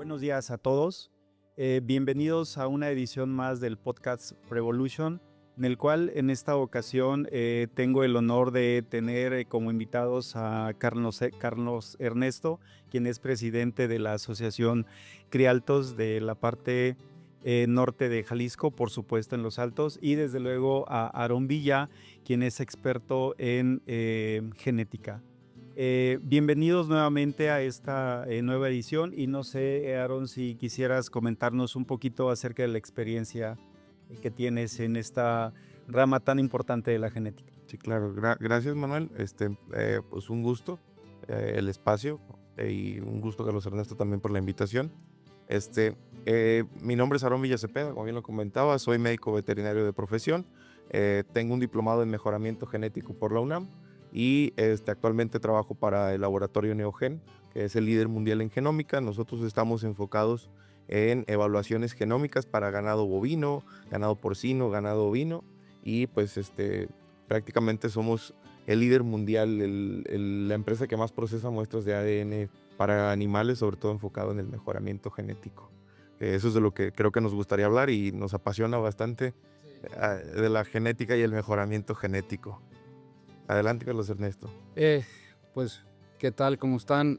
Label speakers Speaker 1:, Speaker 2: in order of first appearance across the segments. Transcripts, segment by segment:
Speaker 1: Buenos días a todos. Bienvenidos a una edición más del podcast Prevolution, en el cual en esta ocasión tengo el honor de tener como invitados a Carlos Ernesto, quien es presidente de la Asociación Crialtos de la parte norte de Jalisco, por supuesto en Los Altos, y desde luego a Aarón Villa, quien es experto en genética. Bienvenidos nuevamente a esta nueva edición y no sé, Aarón, si quisieras comentarnos un poquito acerca de la experiencia que tienes en esta rama tan importante de la genética.
Speaker 2: Sí, claro. Gracias, Manuel. Pues un gusto el espacio y un gusto, Carlos Ernesto, también por la invitación. Mi nombre es Aarón Villa Cepeda, como bien lo comentaba, soy médico veterinario de profesión. Tengo un diplomado en mejoramiento genético por la UNAM y actualmente trabajo para el laboratorio Neogen, que es el líder mundial en genómica. Nosotros estamos enfocados en evaluaciones genómicas para ganado bovino, ganado porcino, ganado ovino y pues prácticamente somos el líder mundial, la empresa que más procesa muestras de ADN para animales, sobre todo enfocado en el mejoramiento genético. Eso es de lo que creo que nos gustaría hablar y nos apasiona bastante, de la genética y el mejoramiento genético. Adelante, Carlos Ernesto.
Speaker 3: Pues, ¿qué tal? ¿Cómo están?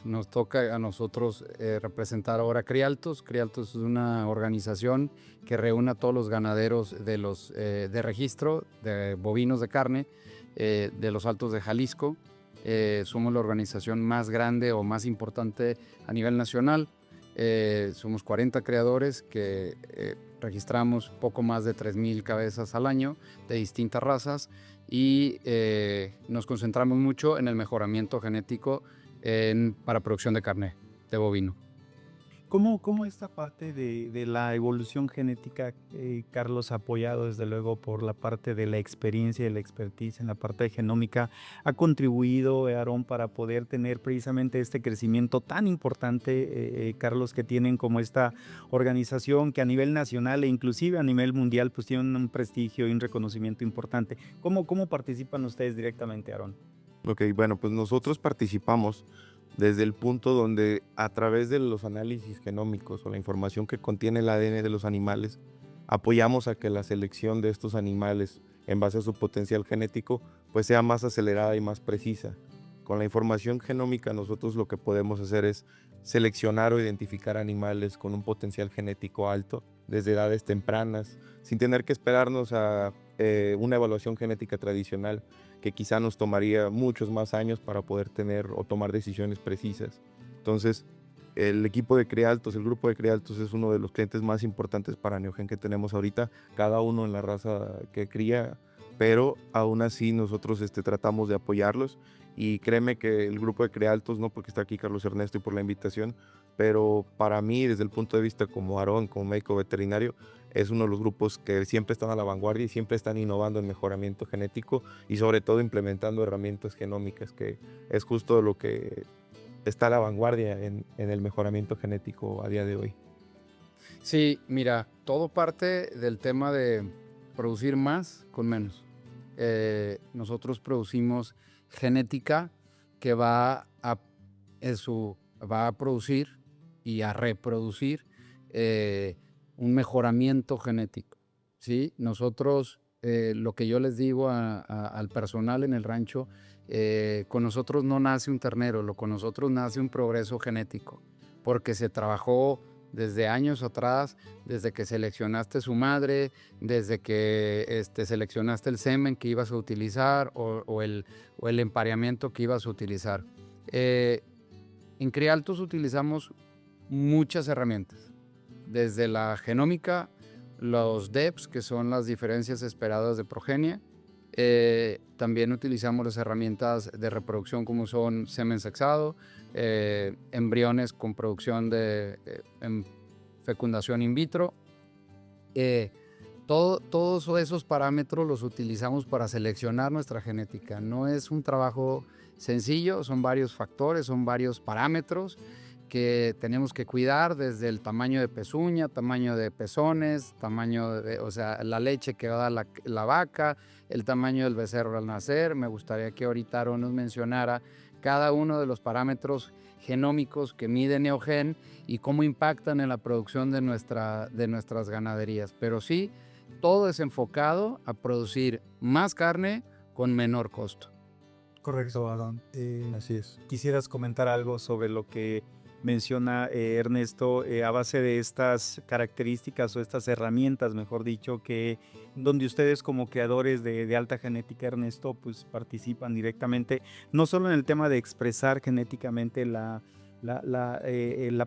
Speaker 3: Nos toca a nosotros representar ahora Crialtos. Crialtos es una organización que reúne a todos los ganaderos de registro de bovinos de carne de Los Altos de Jalisco. Somos la organización más grande o más importante a nivel nacional. Somos 40 criadores que registramos poco más de 3,000 cabezas al año de distintas razas y nos concentramos mucho en el mejoramiento genético para producción de carne de bovino.
Speaker 1: ¿Cómo esta parte de la evolución genética, Carlos, apoyado desde luego por la parte de la experiencia y la expertise en la parte de genómica, ha contribuido, Aarón, para poder tener precisamente este crecimiento tan importante, Carlos, que tienen como esta organización que a nivel nacional e inclusive a nivel mundial pues tiene un prestigio y un reconocimiento importante? ¿Cómo participan ustedes directamente, Aarón?
Speaker 2: Ok, bueno, pues nosotros participamos desde el punto donde a través de los análisis genómicos o la información que contiene el ADN de los animales, apoyamos a que la selección de estos animales en base a su potencial genético pues sea más acelerada y más precisa. Con la información genómica nosotros lo que podemos hacer es seleccionar o identificar animales con un potencial genético alto desde edades tempranas, sin tener que esperarnos a una evaluación genética tradicional que quizá nos tomaría muchos más años para poder tener o tomar decisiones precisas. Entonces, el equipo de Crialtos, el grupo de Crialtos es uno de los clientes más importantes para Neogen que tenemos ahorita, cada uno en la raza que cría, pero aún así nosotros tratamos de apoyarlos y créeme que el grupo de Crialtos, no porque está aquí Carlos Ernesto y por la invitación, pero para mí desde el punto de vista como Aarón, como médico veterinario, es uno de los grupos que siempre están a la vanguardia y siempre están innovando en mejoramiento genético y sobre todo implementando herramientas genómicas, que es justo lo que está a la vanguardia en el mejoramiento genético a día de hoy.
Speaker 3: Sí, mira, todo parte del tema de producir más con menos. Nosotros producimos genética que va a producir y a reproducir un mejoramiento genético, ¿sí? Nosotros, lo que yo les digo al personal en el rancho, con nosotros no nace un ternero, con nosotros nace un progreso genético, porque se trabajó desde años atrás, desde que seleccionaste su madre, desde que seleccionaste el semen que ibas a utilizar o el empareamiento que ibas a utilizar. En Crialtos utilizamos muchas herramientas, desde la genómica, los DEPs, que son las diferencias esperadas de progenie. También utilizamos las herramientas de reproducción como son semen sexado, embriones con producción de fecundación in vitro. Todos esos parámetros los utilizamos para seleccionar nuestra genética. No es un trabajo sencillo, son varios factores, son varios parámetros que tenemos que cuidar desde el tamaño de pezuña, tamaño de pezones, o sea, la leche que va a dar la vaca, el tamaño del becerro al nacer. Me gustaría que ahorita Aarón nos mencionara cada uno de los parámetros genómicos que mide Neogen y cómo impactan en la producción de nuestras ganaderías. Pero sí, todo es enfocado a producir más carne con menor costo.
Speaker 1: Correcto, Aarón.
Speaker 2: Así es.
Speaker 1: ¿Quisieras comentar algo sobre lo que menciona Ernesto a base de estas características o estas herramientas, mejor dicho, donde ustedes como creadores de alta genética, Ernesto, pues participan directamente, no solo en el tema de expresar genéticamente la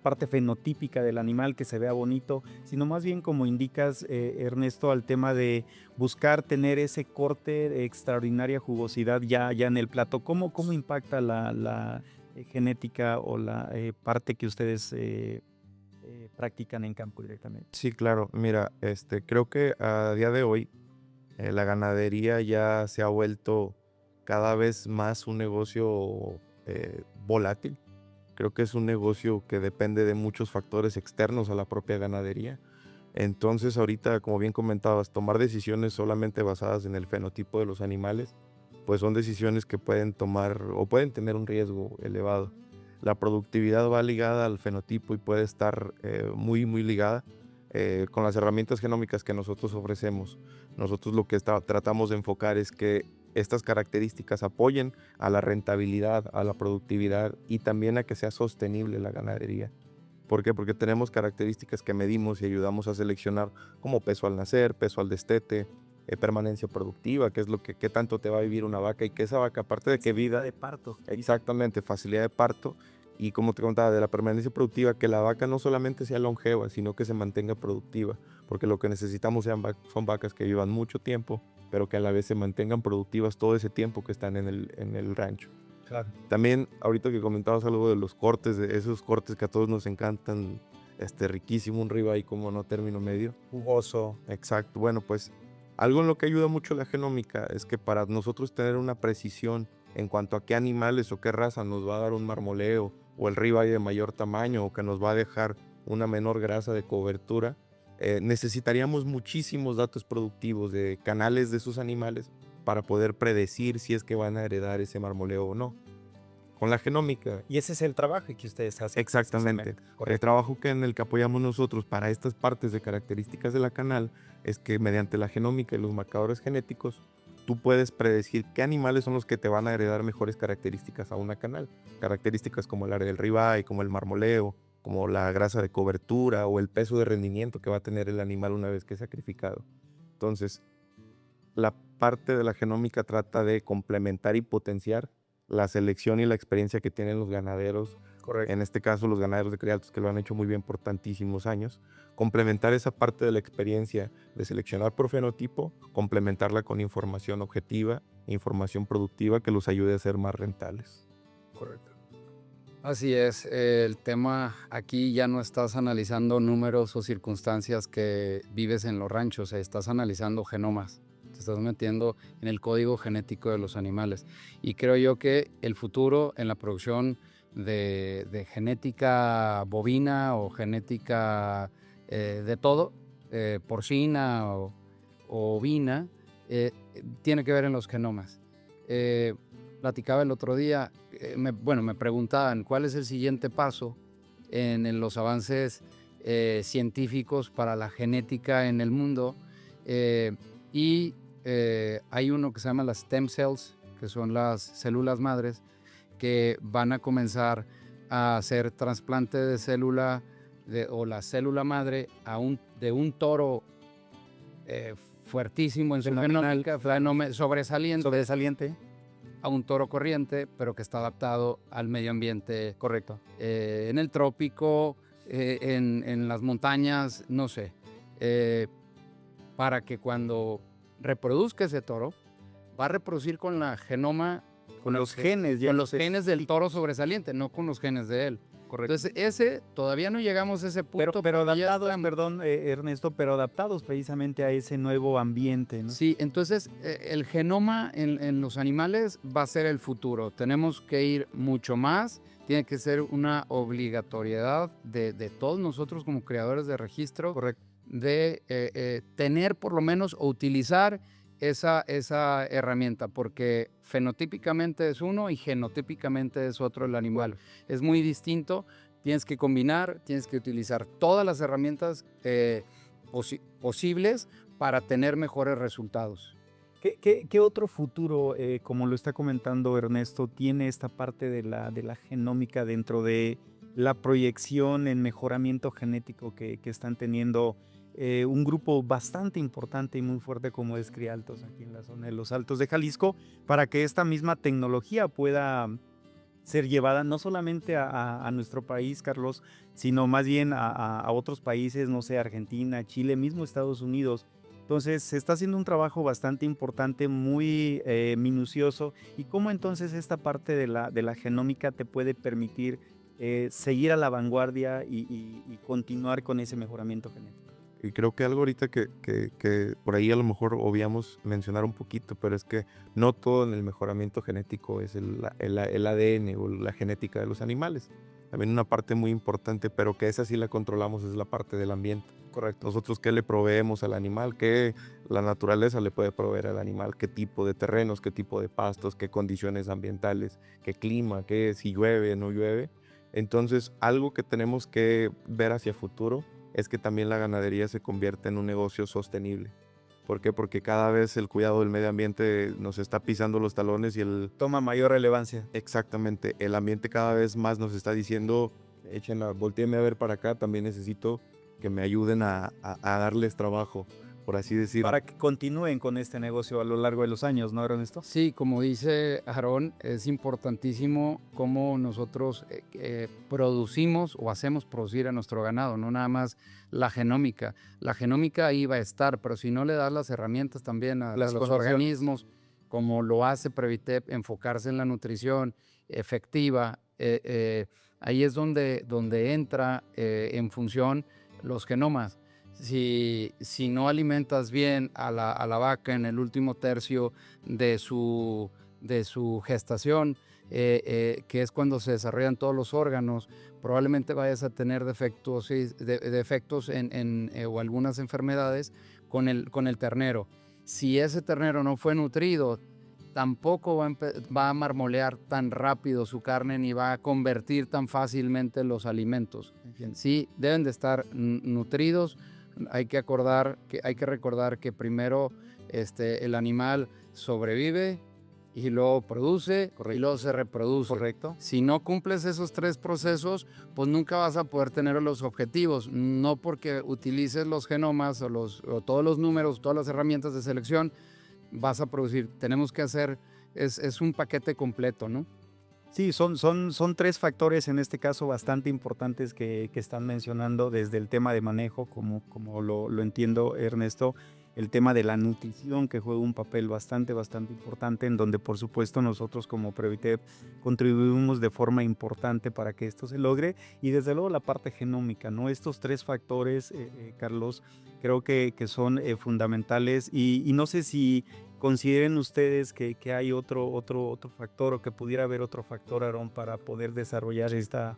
Speaker 1: parte fenotípica del animal, que se vea bonito, sino más bien, como indicas, Ernesto, al tema de buscar tener ese corte de extraordinaria jugosidad ya en el plato? ¿Cómo impacta la genética o la parte que ustedes practican en campo directamente?
Speaker 2: Sí, claro. Mira, creo que a día de hoy la ganadería ya se ha vuelto cada vez más un negocio volátil. Creo que es un negocio que depende de muchos factores externos a la propia ganadería. Entonces, ahorita, como bien comentabas, tomar decisiones solamente basadas en el fenotipo de los animales, pues son decisiones que pueden tomar o pueden tener un riesgo elevado. La productividad va ligada al fenotipo y puede estar muy, muy ligada con las herramientas genómicas que nosotros ofrecemos. Nosotros lo que tratamos de enfocar es que estas características apoyen a la rentabilidad, a la productividad y también a que sea sostenible la ganadería. ¿Por qué? Porque tenemos características que medimos y ayudamos a seleccionar, como peso al nacer, peso al destete, permanencia productiva, que es qué tanto te va a vivir una vaca, y que esa vaca, aparte de que vida
Speaker 1: de parto.
Speaker 2: exactamente, facilidad de parto, y como te contaba, de la permanencia productiva, que la vaca no solamente sea longeva, sino que se mantenga productiva, porque lo que necesitamos son vacas que vivan mucho tiempo, pero que a la vez se mantengan productivas todo ese tiempo que están en el rancho.
Speaker 1: Claro.
Speaker 2: También, ahorita que comentabas algo de los cortes, de esos cortes que a todos nos encantan, riquísimo, un ribeye como no término medio.
Speaker 1: Jugoso.
Speaker 2: Exacto. Bueno, pues algo en lo que ayuda mucho la genómica es que para nosotros tener una precisión en cuanto a qué animales o qué raza nos va a dar un marmoleo o el ribeye de mayor tamaño o que nos va a dejar una menor grasa de cobertura, necesitaríamos muchísimos datos productivos de canales de esos animales para poder predecir si es que van a heredar ese marmoleo o no. Con la genómica.
Speaker 1: Y ese es el trabajo que ustedes hacen.
Speaker 2: Exactamente. El trabajo en el que apoyamos nosotros para estas partes de características de la canal es que mediante la genómica y los marcadores genéticos, tú puedes predecir qué animales son los que te van a heredar mejores características a una canal. Características como el área del ribeye, como el marmoleo, como la grasa de cobertura o el peso de rendimiento que va a tener el animal una vez que es sacrificado. Entonces, la parte de la genómica trata de complementar y potenciar la selección y la experiencia que tienen los ganaderos.
Speaker 1: Correcto.
Speaker 2: En este caso, los ganaderos de cría altos, que lo han hecho muy bien por tantísimos años. Complementar esa parte de la experiencia de seleccionar por fenotipo, complementarla con información objetiva, información productiva que los ayude a ser más rentables.
Speaker 1: Correcto.
Speaker 3: Así es, el tema aquí ya no estás analizando números o circunstancias que vives en los ranchos, estás analizando genomas, te estás metiendo en el código genético de los animales. Y creo yo que el futuro en la producción de genética bovina o genética de todo, porcina o ovina, tiene que ver en los genomas. Platicaba el otro día, me preguntaban cuál es el siguiente paso en los avances científicos para la genética en el mundo, y hay uno que se llama las stem cells, que son las células madres, que van a comenzar a hacer trasplante de célula o la célula madre de un toro fuertísimo en su genómica, sobresaliente, a un toro corriente, pero que está adaptado al medio ambiente.
Speaker 1: Correcto.
Speaker 3: En el trópico, en las montañas, no sé. Para que cuando reproduzca ese toro, va a reproducir con la genoma,
Speaker 1: Con los genes.
Speaker 3: con los genes del toro sobresaliente, no con los genes de él.
Speaker 1: Correcto.
Speaker 3: Entonces, ese, todavía no llegamos a ese punto.
Speaker 1: Pero
Speaker 3: ya
Speaker 1: adaptados,
Speaker 3: estamos.
Speaker 1: perdón, Ernesto, pero adaptados precisamente a ese nuevo ambiente, ¿no?
Speaker 3: Sí, entonces el genoma en los animales va a ser el futuro. Tenemos que ir mucho más. Tiene que ser una obligatoriedad de todos nosotros como creadores de registro.
Speaker 1: Correcto.
Speaker 3: De tener por lo menos o utilizar esa herramienta, porque fenotípicamente es uno y genotípicamente es otro el animal.
Speaker 1: Bueno.
Speaker 3: Es muy distinto. Tienes que combinar, tienes que utilizar todas las herramientas posibles para tener mejores resultados.
Speaker 1: ¿Qué otro futuro, como lo está comentando Ernesto, tiene esta parte de la genómica dentro de la proyección en mejoramiento genético que están teniendo un grupo bastante importante y muy fuerte como es Crialtos aquí en la zona de los Altos de Jalisco, para que esta misma tecnología pueda ser llevada no solamente a nuestro país, Carlos, sino más bien a otros países, no sé, Argentina, Chile, mismo Estados Unidos? Entonces se está haciendo un trabajo bastante importante, muy minucioso. ¿Y cómo entonces esta parte de la genómica te puede permitir seguir a la vanguardia y continuar con ese mejoramiento genético?
Speaker 2: Y creo que algo ahorita que por ahí a lo mejor obviamos mencionar un poquito, pero es que no todo en el mejoramiento genético es el ADN o la genética de los animales. También una parte muy importante, pero que esa sí la controlamos, es la parte del ambiente.
Speaker 1: Correcto.
Speaker 2: Nosotros qué le proveemos al animal, qué la naturaleza le puede proveer al animal, qué tipo de terrenos, qué tipo de pastos, qué condiciones ambientales, qué clima, qué si llueve, no llueve. Entonces, algo que tenemos que ver hacia futuro es que también la ganadería se convierte en un negocio sostenible. ¿Por qué? Porque cada vez el cuidado del medio ambiente nos está pisando los talones y
Speaker 1: toma mayor relevancia.
Speaker 2: Exactamente, el ambiente cada vez más nos está diciendo, voltéenme a ver para acá, también necesito que me ayuden a darles trabajo, por así decirlo.
Speaker 1: Para que continúen con este negocio a lo largo de los años, ¿no, Ernesto?
Speaker 3: Sí, como dice Aarón, es importantísimo cómo nosotros producimos o hacemos producir a nuestro ganado, no nada más la genómica. La genómica ahí va a estar, pero si no le das las herramientas también a los organismos, como lo hace Previtep, enfocarse en la nutrición efectiva, ahí es donde entra en función los genomas. Si no alimentas bien a la vaca en el último tercio de su gestación, que es cuando se desarrollan todos los órganos, probablemente vayas a tener defectos o algunas enfermedades con el ternero. Si ese ternero no fue nutrido, tampoco va a marmolear tan rápido su carne ni va a convertir tan fácilmente los alimentos. Sí, deben de estar nutridos. Hay que recordar que primero el animal sobrevive y luego produce. Correcto. Y luego se reproduce.
Speaker 1: Correcto.
Speaker 3: Si no cumples esos tres procesos, pues nunca vas a poder tener los objetivos. No porque utilices los genomas o todos los números, todas las herramientas de selección, vas a producir. Tenemos que hacer, es un paquete completo, ¿no?
Speaker 1: Sí, son tres factores en este caso bastante importantes que están mencionando desde el tema de manejo, como lo entiendo, Ernesto, el tema de la nutrición, que juega un papel bastante importante, en donde por supuesto nosotros como Previtep contribuimos de forma importante para que esto se logre, y desde luego la parte genómica, ¿no? Estos tres factores, Carlos, creo que son fundamentales, y no sé si consideren ustedes que hay otro factor, o que pudiera haber otro factor, Aarón, para poder desarrollar esta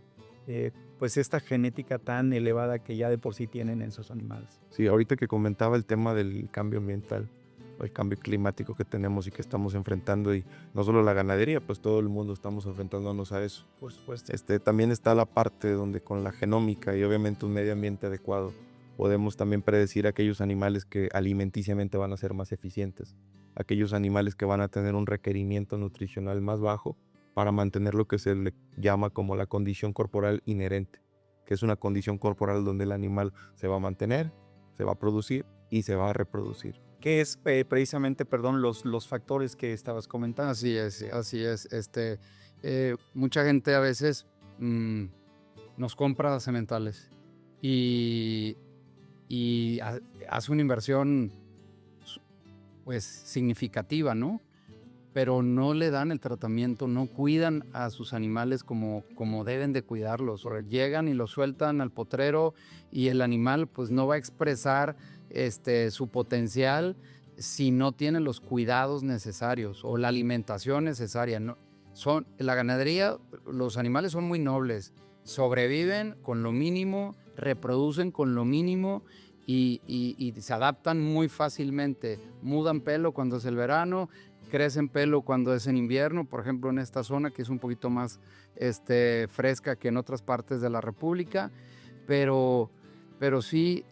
Speaker 1: genética tan elevada que ya de por sí tienen en sus animales.
Speaker 2: Sí, ahorita que comentaba el tema del cambio ambiental, el cambio climático que tenemos y que estamos enfrentando, y no solo la ganadería, pues todo el mundo estamos enfrentándonos a eso.
Speaker 1: Por supuesto.
Speaker 2: También está la parte donde con la genómica y obviamente un medio ambiente adecuado, podemos también predecir aquellos animales que alimenticiamente van a ser más eficientes, aquellos animales que van a tener un requerimiento nutricional más bajo para mantener lo que se le llama como la condición corporal inherente, que es una condición corporal donde el animal se va a mantener, se va a producir y se va a reproducir.
Speaker 1: ¿Qué es precisamente, perdón, los factores que estabas comentando?
Speaker 3: Así es. Mucha gente a veces nos compra sementales y hace una inversión pues significativa, ¿no? pero no le dan el tratamiento, no cuidan a sus animales como deben de cuidarlos. Llegan y los sueltan al potrero y el animal pues no va a expresar su potencial si no tiene los cuidados necesarios o la alimentación necesaria. La ganadería, los animales son muy nobles, sobreviven con lo mínimo, reproducen con lo mínimo y se adaptan muy fácilmente. Mudan pelo cuando es el verano, crecen pelo cuando es en invierno, por ejemplo en esta zona que es un poquito más fresca que en otras partes de la República, pero sí,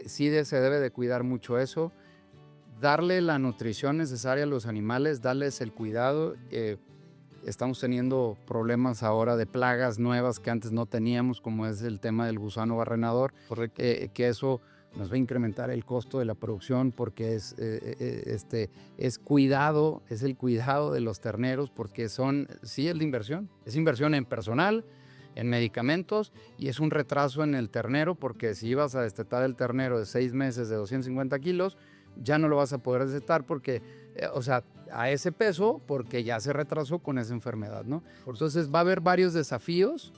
Speaker 3: sí se debe de cuidar mucho eso, darle la nutrición necesaria a los animales, darles el cuidado. Estamos teniendo problemas ahora de plagas nuevas que antes no teníamos, como es el tema del gusano barrenador.
Speaker 2: Correcto.
Speaker 3: Que eso nos va a incrementar el costo de la producción porque es cuidado, es el cuidado de los terneros, porque sí es inversión en personal, en medicamentos, y es un retraso en el ternero, porque si ibas a destetar el ternero de 6 meses de 250 kilos, ya no lo vas a poder destetar porque, a ese peso, porque ya se retrasó con esa enfermedad, ¿no? Entonces va a haber varios desafíos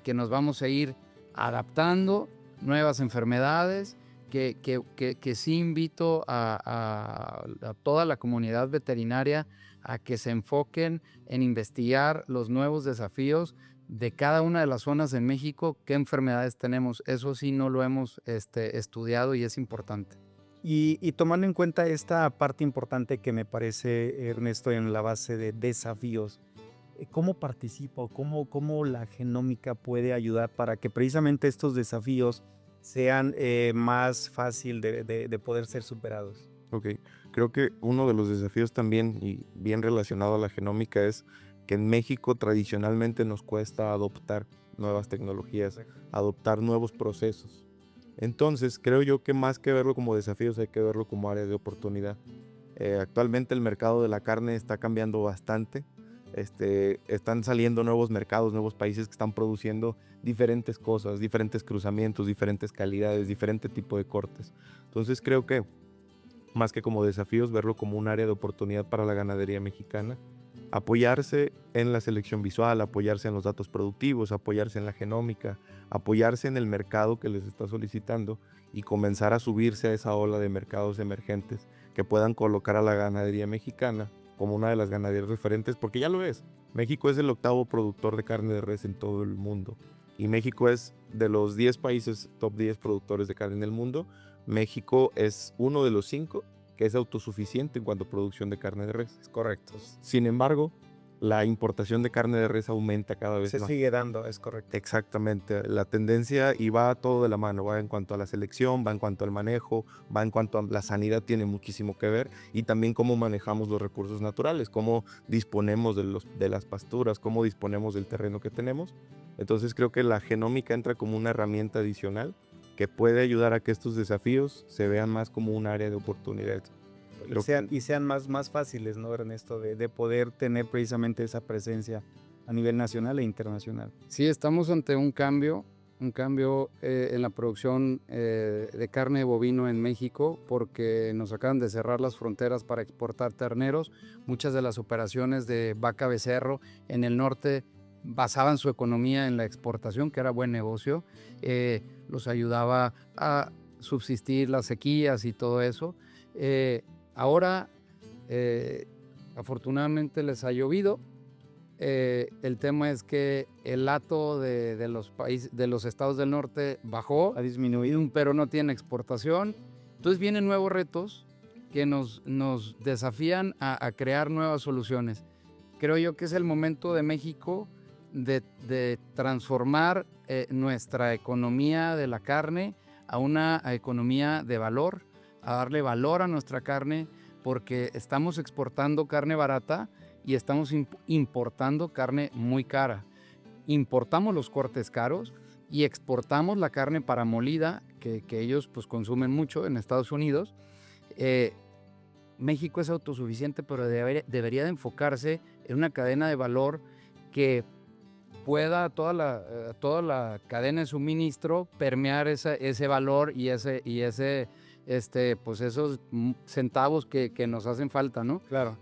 Speaker 3: que nos vamos a ir adaptando, nuevas enfermedades, que sí invito a toda la comunidad veterinaria a que se enfoquen en investigar los nuevos desafíos de cada una de las zonas en México, qué enfermedades tenemos. Eso sí no lo hemos estudiado y es importante.
Speaker 1: Y tomando en cuenta esta parte importante que me parece, Ernesto, en la base de desafíos, ¿cómo participa o cómo la genómica puede ayudar para que precisamente estos desafíos sean más fácil de poder ser superados?
Speaker 2: Ok, creo que uno de los desafíos también, y bien relacionado a la genómica, es que en México tradicionalmente nos cuesta adoptar nuevas tecnologías, adoptar nuevos procesos. Entonces, creo yo que más que verlo como desafíos, hay que verlo como área de oportunidad. Actualmente el mercado de la carne está cambiando bastante. Están saliendo nuevos mercados, nuevos países que están produciendo diferentes cosas, diferentes cruzamientos, diferentes calidades, diferente tipo de cortes. Entonces, creo que más que como desafíos, verlo como un área de oportunidad para la ganadería mexicana. Apoyarse en la selección visual, apoyarse en los datos productivos, apoyarse en la genómica, apoyarse en el mercado que les está solicitando y comenzar a subirse a esa ola de mercados emergentes que puedan colocar a la ganadería mexicana como una de las ganaderías referentes, porque ya lo es. México es el 8º productor de carne de res en todo el mundo y México es de los 10 países top 10 productores de carne en el mundo. México es uno de los 5 que es autosuficiente en cuanto a producción de carne de res.
Speaker 1: Es correcto.
Speaker 2: Sin embargo, la importación de carne de res aumenta cada vez más.
Speaker 1: Se sigue dando, es correcto.
Speaker 2: Exactamente, la tendencia y va todo de la mano, va en cuanto a la selección, va en cuanto al manejo, va en cuanto a la sanidad, tiene muchísimo que ver, y también cómo manejamos los recursos naturales, cómo disponemos de las pasturas, cómo disponemos del terreno que tenemos. Entonces creo que la genómica entra como una herramienta adicional que puede ayudar a que estos desafíos se vean más como un área de oportunidad.
Speaker 1: Y sean más fáciles, ¿no, Ernesto? De poder tener precisamente esa presencia a nivel nacional e internacional.
Speaker 3: Sí, estamos ante un cambio en la producción de carne de bovino en México, porque nos acaban de cerrar las fronteras para exportar terneros. Muchas de las operaciones de vaca becerro en el norte basaban su economía en la exportación, que era buen negocio. Los ayudaba a subsistir las sequías y todo eso. Ahora, afortunadamente les ha llovido. El tema es que el hato de los estados del norte bajó,
Speaker 1: Ha disminuido.
Speaker 3: pero no tiene exportación. Entonces vienen nuevos retos que nos desafían a crear nuevas soluciones. Creo yo que es el momento de México de transformar nuestra economía de la carne a una economía de valor, a darle valor a nuestra carne, porque estamos exportando carne barata y estamos importando carne muy cara. Importamos los cortes caros y exportamos la carne para molida, que ellos pues consumen mucho en Estados Unidos. México es autosuficiente, pero debería de enfocarse en una cadena de valor que pueda toda la cadena de suministro permear ese valor y pues esos centavos que nos hacen falta, ¿no?
Speaker 1: Claro.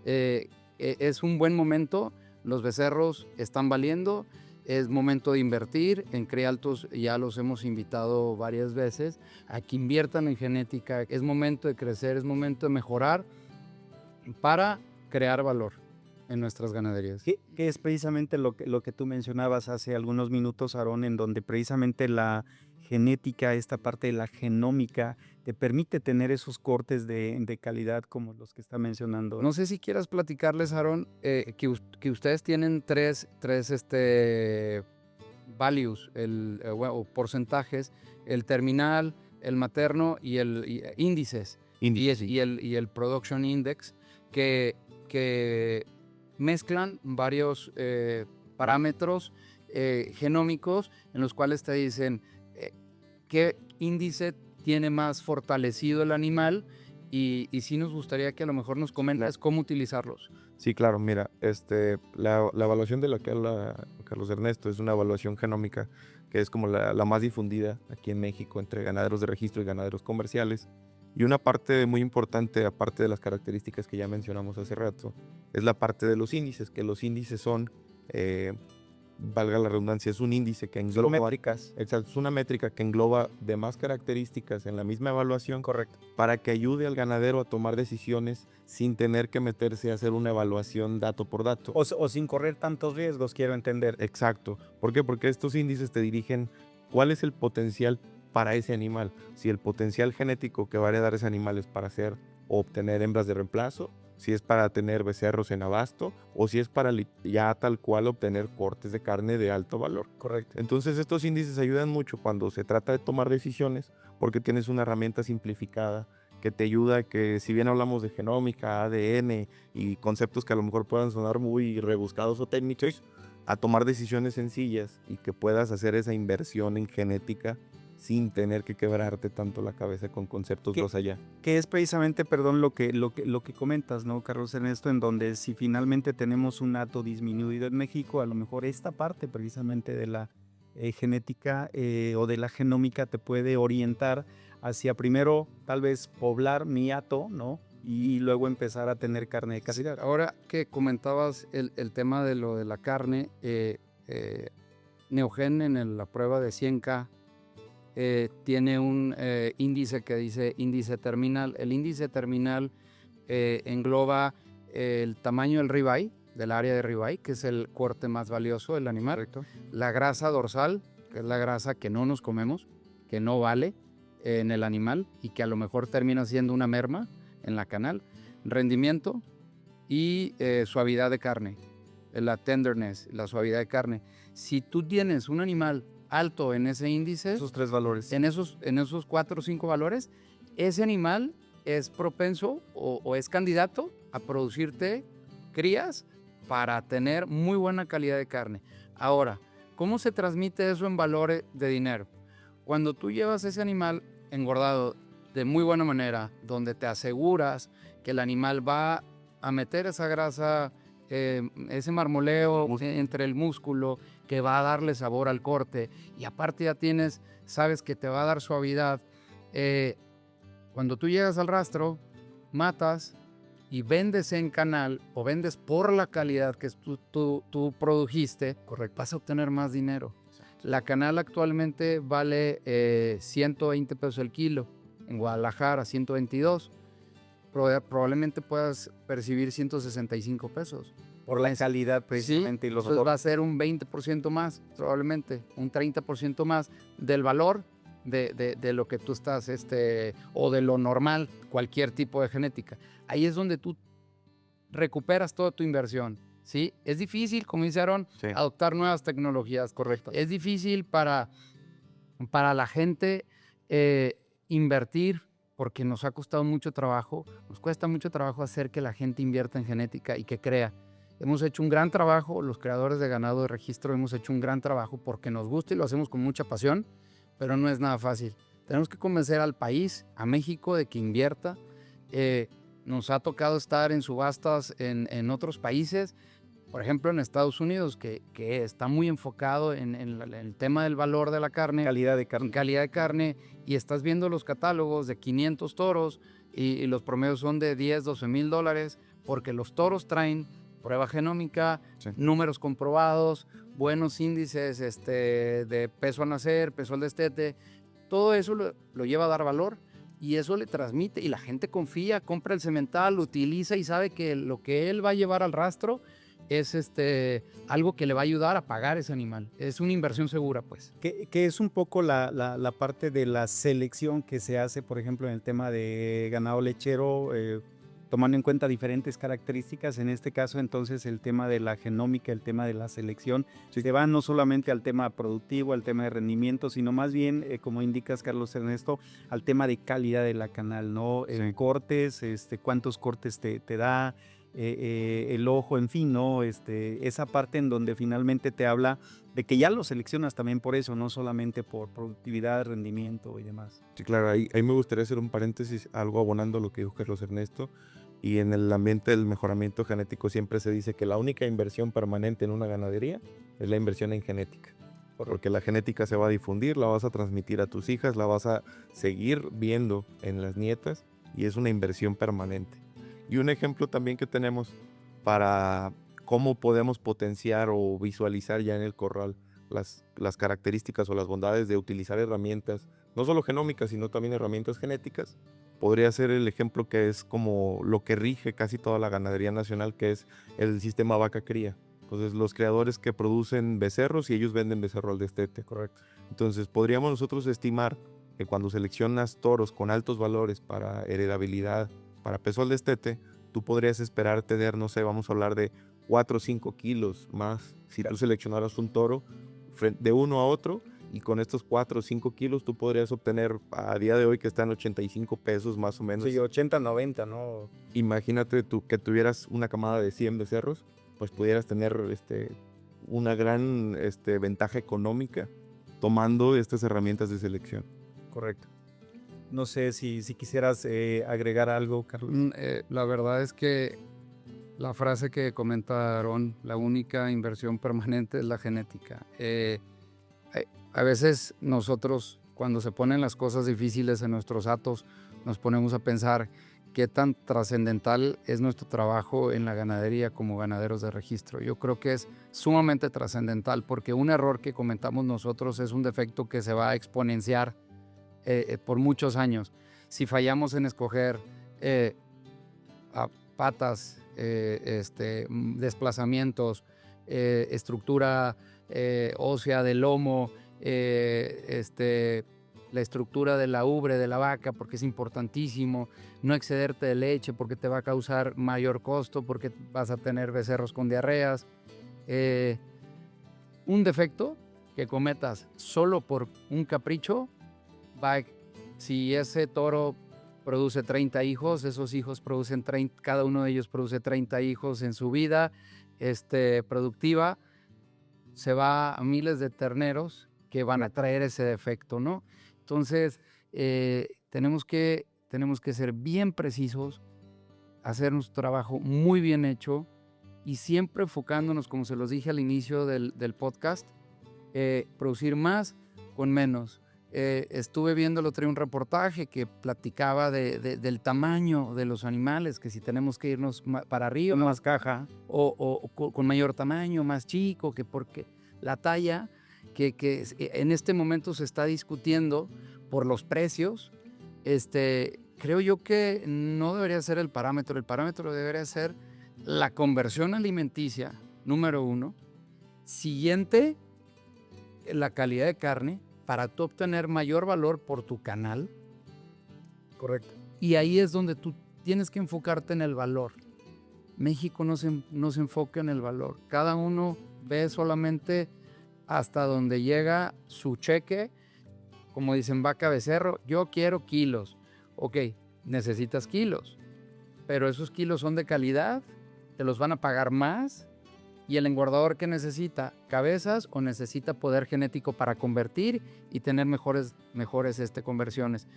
Speaker 3: es un buen momento, los becerros están valiendo, es momento de invertir. En CRIAltos ya los hemos invitado varias veces a que inviertan en genética. Es momento de crecer, es momento de mejorar para crear valor en nuestras ganaderías.
Speaker 1: Que es precisamente lo que tú mencionabas hace algunos minutos, Aarón, en donde precisamente la genética, esta parte de la genómica, te permite tener esos cortes de calidad como los que está mencionando.
Speaker 3: No sé si quieras platicarles, Aarón, que ustedes tienen tres values, o porcentajes, el terminal, el materno y el índices. Y el Production Index, que mezclan varios parámetros genómicos en los cuales te dicen qué índice tiene más fortalecido el animal, y sí nos gustaría que a lo mejor nos comentas cómo utilizarlos.
Speaker 2: Sí, claro, mira, la evaluación de la que habla Carlos Ernesto es una evaluación genómica que es como la más difundida aquí en México entre ganaderos de registro y ganaderos comerciales. Y una parte muy importante, aparte de las características que ya mencionamos hace rato, es la parte de los índices, que los índices son, valga la redundancia, es un índice que engloba...
Speaker 1: Son métricas.
Speaker 2: Exacto, es una métrica que engloba demás características en la misma evaluación.
Speaker 1: Correcto.
Speaker 2: Para que ayude al ganadero a tomar decisiones sin tener que meterse a hacer una evaluación dato por dato.
Speaker 1: O sin correr tantos riesgos, quiero entender.
Speaker 2: Exacto. ¿Por qué? Porque estos índices te dirigen cuál es el potencial para ese animal. Si el potencial genético que va a heredar ese animal es para hacer o obtener hembras de reemplazo, si es para tener becerros en abasto, o si es para ya tal cual obtener cortes de carne de alto valor.
Speaker 1: Correcto.
Speaker 2: Entonces estos índices ayudan mucho cuando se trata de tomar decisiones, porque tienes una herramienta simplificada que te ayuda, que si bien hablamos de genómica, ADN y conceptos que a lo mejor puedan sonar muy rebuscados o técnicos, a tomar decisiones sencillas y que puedas hacer esa inversión en genética sin tener que quebrarte tanto la cabeza con conceptos más allá.
Speaker 1: Que es precisamente, perdón, lo que comentas, ¿no, Carlos Ernesto? En donde si finalmente tenemos un hato disminuido en México, a lo mejor esta parte precisamente de la genética o de la genómica te puede orientar hacia primero tal vez poblar mi hato, ¿no? Y luego empezar a tener carne de calidad.
Speaker 3: Ahora que comentabas el tema de lo de la carne, Neogen en la prueba de 100K tiene un índice que dice índice terminal. El índice terminal engloba el tamaño del ribeye, del área de ribeye, que es el corte más valioso del animal.
Speaker 1: Correcto.
Speaker 3: La grasa dorsal, que es la grasa que no nos comemos, que no vale en el animal y que a lo mejor termina siendo una merma en la canal. Rendimiento y suavidad de carne, la tenderness, la suavidad de carne. Si tú tienes un animal alto en ese índice,
Speaker 1: Esos tres valores.
Speaker 3: en esos 4 o 5 valores, ese animal es propenso o es candidato a producirte crías para tener muy buena calidad de carne. Ahora, ¿cómo se transmite eso en valores de dinero? Cuando tú llevas ese animal engordado de muy buena manera, donde te aseguras que el animal va a meter esa grasa, ese marmoleo entre el músculo, que va a darle sabor al corte, y aparte ya sabes que te va a dar suavidad. Cuando tú llegas al rastro, matas y vendes en canal o vendes por la calidad que tú produjiste, correcto, vas a obtener más dinero. La canal actualmente vale 120 pesos el kilo, en Guadalajara 122, probablemente puedas percibir 165 pesos.
Speaker 1: Por la calidad precisamente.
Speaker 3: Sí,
Speaker 1: y los
Speaker 3: entonces va a ser un 20% más, probablemente, un 30% más del valor de lo que tú estás, o de lo normal, cualquier tipo de genética. Ahí es donde tú recuperas toda tu inversión, ¿sí? Es difícil, como dice Aarón,
Speaker 2: Sí.
Speaker 3: adoptar nuevas tecnologías. Correcto. Es difícil para la gente invertir, porque nos ha costado mucho trabajo, nos cuesta mucho trabajo hacer que la gente invierta en genética y que crea. Hemos hecho un gran trabajo, los creadores de ganado de registro hemos hecho un gran trabajo porque nos gusta y lo hacemos con mucha pasión, pero no es nada fácil. Tenemos que convencer al país, a México, de que invierta. Nos ha tocado estar en subastas en otros países, por ejemplo en Estados Unidos, que está muy enfocado en el tema del valor de la carne.
Speaker 1: Calidad de carne.
Speaker 3: Calidad de carne, y estás viendo los catálogos de 500 toros y los promedios son de $10,000, $12,000, porque los toros traen prueba genómica,
Speaker 2: Sí.
Speaker 3: números comprobados, buenos índices de peso al nacer, peso al destete, todo eso lo lleva a dar valor y eso le transmite y la gente confía, compra el semental, lo utiliza y sabe que lo que él va a llevar al rastro es algo que le va a ayudar a pagar ese animal. Es una inversión segura, pues.
Speaker 1: Que es un poco la parte de la selección que se hace, por ejemplo, en el tema de ganado lechero, tomando en cuenta diferentes características. En este caso, entonces, el tema de la genómica, el tema de la selección, se va no solamente al tema productivo, al tema de rendimiento, sino más bien, como indicas, Carlos Ernesto, al tema de calidad de la canal, ¿no?
Speaker 2: Sí.
Speaker 1: Cortes, cuántos cortes te da, el ojo, en fin, ¿no? Esa parte en donde finalmente te habla de que ya lo seleccionas también por eso, no solamente por productividad, rendimiento y demás.
Speaker 2: Sí, claro, ahí me gustaría hacer un paréntesis, algo abonando lo que dijo Carlos Ernesto. Y en el ambiente del mejoramiento genético siempre se dice que la única inversión permanente en una ganadería es la inversión en genética. Porque la genética se va a difundir, la vas a transmitir a tus hijas, la vas a seguir viendo en las nietas y es una inversión permanente. Y un ejemplo también que tenemos para cómo podemos potenciar o visualizar ya en el corral las características o las bondades de utilizar herramientas, no solo genómicas, sino también herramientas genéticas, podría ser el ejemplo que es como lo que rige casi toda la ganadería nacional, que es el sistema vaca cría. Entonces, los criadores que producen becerros y ellos venden becerro al destete.
Speaker 1: Correcto.
Speaker 2: Entonces, podríamos nosotros estimar que cuando seleccionas toros con altos valores para heredabilidad, para peso al destete, tú podrías esperar tener, no sé, vamos a hablar de 4 o 5 kilos más si tú seleccionaras un toro de uno a otro, y con estos 4 o 5 kilos tú podrías obtener a día de hoy que están 85 pesos más o menos.
Speaker 1: Sí, 80, 90, ¿no?
Speaker 2: Imagínate tú que tuvieras una camada de 100 becerros, pues pudieras tener una gran ventaja económica tomando estas herramientas de selección.
Speaker 1: Correcto. No sé si quisieras agregar algo, Carlos.
Speaker 3: La verdad es que la frase que comenta Aarón, la única inversión permanente es la genética. A veces nosotros, cuando se ponen las cosas difíciles en nuestros hatos, nos ponemos a pensar qué tan trascendental es nuestro trabajo en la ganadería como ganaderos de registro. Yo creo que es sumamente trascendental porque un error que cometamos nosotros es un defecto que se va a exponenciar por muchos años. Si fallamos en escoger patas, desplazamientos, estructura ósea del lomo, la estructura de la ubre de la vaca, porque es importantísimo, no excederte de leche porque te va a causar mayor costo, porque vas a tener becerros con diarreas. Un defecto que cometas solo por un capricho, si ese toro produce 30 hijos, esos hijos producen 30, cada uno de ellos produce 30 hijos en su vida productiva, se va a miles de terneros que van a traer ese defecto, ¿no? Entonces, tenemos que ser bien precisos, hacer nuestro trabajo muy bien hecho y siempre enfocándonos, como se los dije al inicio del podcast, producir más con menos. Estuve viendo el otro día un reportaje que platicaba del tamaño de los animales, que si tenemos que irnos para arriba,
Speaker 1: Más caja.
Speaker 3: o con mayor tamaño, más chico, que porque la talla que en este momento se está discutiendo por los precios, creo yo que no debería ser el parámetro debería ser la conversión alimenticia, número uno, siguiente, la calidad de carne, para tú obtener mayor valor por tu canal.
Speaker 1: Correcto.
Speaker 3: Y ahí es donde tú tienes que enfocarte en el valor. México no se enfoca en el valor. Cada uno ve solamente hasta donde llega su cheque. Como dicen, vaca becerro, yo quiero kilos. Ok, necesitas kilos. Pero esos kilos son de calidad, te los van a pagar más. ¿Y el engordador qué necesita? ¿Cabezas o necesita poder genético para convertir y tener mejores conversiones?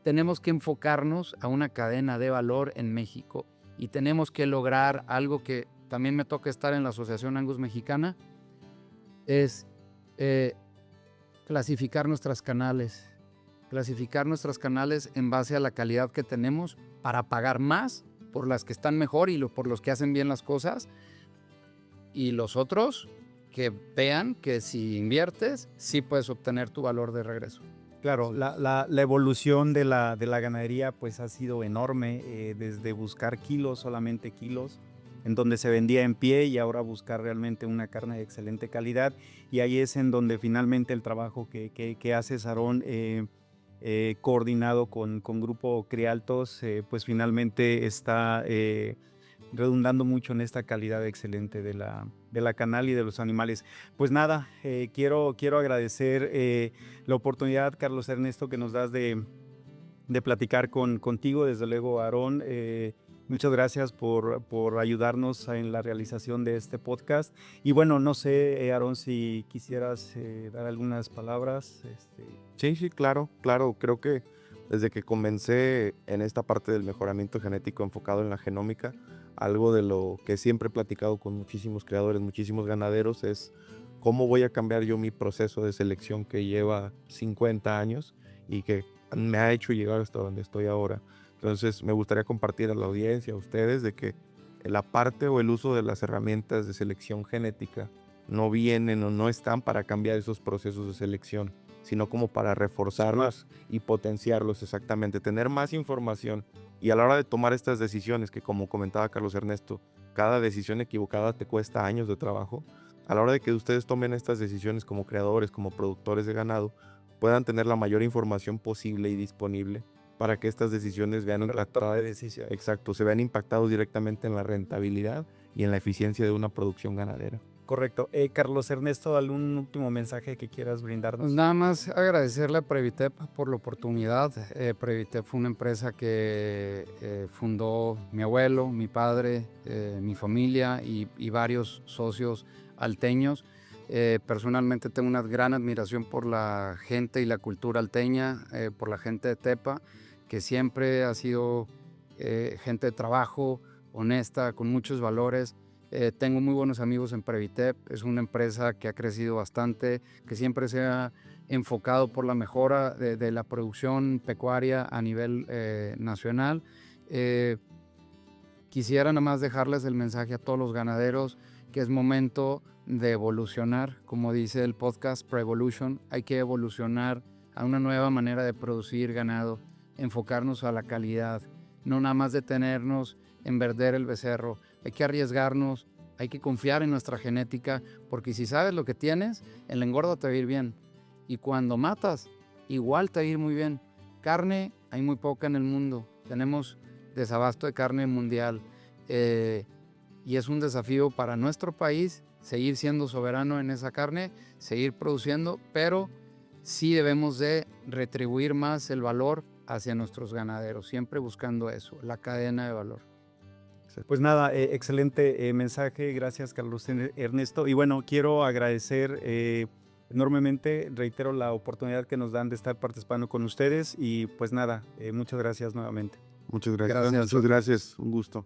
Speaker 3: Tenemos que enfocarnos a una cadena de valor en México y tenemos que lograr algo que también me toca estar en la Asociación Angus Mexicana, es clasificar nuestras canales en base a la calidad que tenemos para pagar más por las que están mejor y por los que hacen bien las cosas. Y los otros que vean que si inviertes, sí puedes obtener tu valor de regreso.
Speaker 1: Claro, la evolución de la ganadería pues ha sido enorme, desde buscar kilos, solamente kilos, en donde se vendía en pie, y ahora buscar realmente una carne de excelente calidad. Y ahí es en donde finalmente el trabajo que hace Aarón, coordinado con Grupo Crialtos, pues finalmente está redundando mucho en esta calidad excelente de la canal y de los animales. Pues nada, quiero agradecer la oportunidad, Carlos Ernesto, que nos das de platicar contigo. Desde luego, Aarón, muchas gracias por ayudarnos en la realización de este podcast. Y bueno, no sé, Aarón, si quisieras dar algunas palabras.
Speaker 2: Sí, claro. Creo que desde que comencé en esta parte del mejoramiento genético enfocado en la genómica, algo de lo que siempre he platicado con muchísimos creadores, muchísimos ganaderos, es cómo voy a cambiar yo mi proceso de selección que lleva 50 años y que me ha hecho llegar hasta donde estoy ahora. Entonces me gustaría compartir a la audiencia, a ustedes, de que la parte o el uso de las herramientas de selección genética no vienen o no están para cambiar esos procesos de selección, sino como para reforzarlos y potenciarlos, exactamente, tener más información. Y a la hora de tomar estas decisiones, que como comentaba Carlos Ernesto, cada decisión equivocada te cuesta años de trabajo, a la hora de que ustedes tomen estas decisiones como creadores, como productores de ganado, puedan tener la mayor información posible y disponible para que estas decisiones vean exacto, se vean impactados directamente en la rentabilidad y en la eficiencia de una producción ganadera.
Speaker 1: Correcto. Carlos Ernesto, ¿algún último mensaje que quieras brindarnos?
Speaker 3: Pues nada más agradecerle a Previtep por la oportunidad. Previtep fue una empresa que fundó mi abuelo, mi padre, mi familia y varios socios alteños. Personalmente tengo una gran admiración por la gente y la cultura alteña, por la gente de Tepa, que siempre ha sido gente de trabajo, honesta, con muchos valores. Tengo muy buenos amigos en Previtep. Es una empresa que ha crecido bastante, que siempre se ha enfocado por la mejora de la producción pecuaria a nivel nacional. Quisiera nada más dejarles el mensaje a todos los ganaderos que es momento de evolucionar, como dice el podcast Prevolution. Hay que evolucionar a una nueva manera de producir ganado, enfocarnos a la calidad, no nada más detenernos en vender el becerro. Hay que arriesgarnos, hay que confiar en nuestra genética, porque si sabes lo que tienes, en la engorda te va a ir bien. Y cuando matas, igual te va a ir muy bien. Carne hay muy poca en el mundo. Tenemos desabasto de carne mundial. Y es un desafío para nuestro país seguir siendo soberano en esa carne, seguir produciendo, pero sí debemos de retribuir más el valor hacia nuestros ganaderos, siempre buscando eso, la cadena de valor.
Speaker 1: Pues nada, excelente mensaje, gracias Carlos Ernesto. Y bueno, quiero agradecer enormemente, reitero la oportunidad que nos dan de estar participando con ustedes, y pues nada, muchas gracias nuevamente.
Speaker 2: Muchas gracias, un gusto.